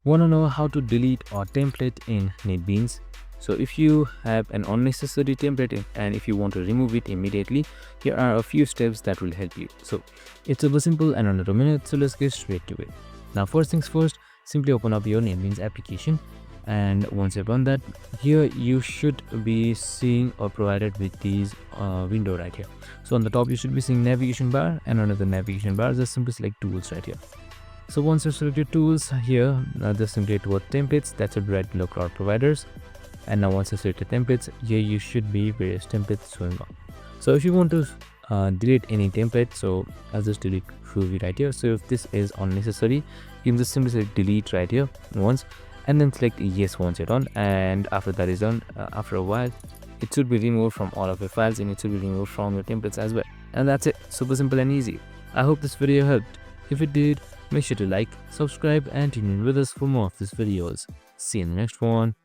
Want to know how to delete a template in NetBeans? So if you have an unnecessary template and if you want to remove it immediately, here are a few steps that will help you. So it's super simple and under a minute, so let's get straight to it. Now first things first, simply open up your NetBeans application, and once you've done that, here you should be seeing or provided with these window right here. So on the top you should be seeing navigation bar, and under the navigation bar just simply select tools right here. So once you select your tools here, just simply toward templates, that should be right below cloud providers. And now once you select your templates, here you should be various templates showing up. So if you want to delete any template, so I'll just delete Groovy right here. So if this is unnecessary, you can just simply select delete right here once, and then select yes once you're done. And after that is done, after a while, it should be removed from all of your files, and it should be removed from your templates as well. And that's it. Super simple and easy. I hope this video helped. If it did, make sure to like, subscribe, and tune in with us for more of these videos. See you in the next one.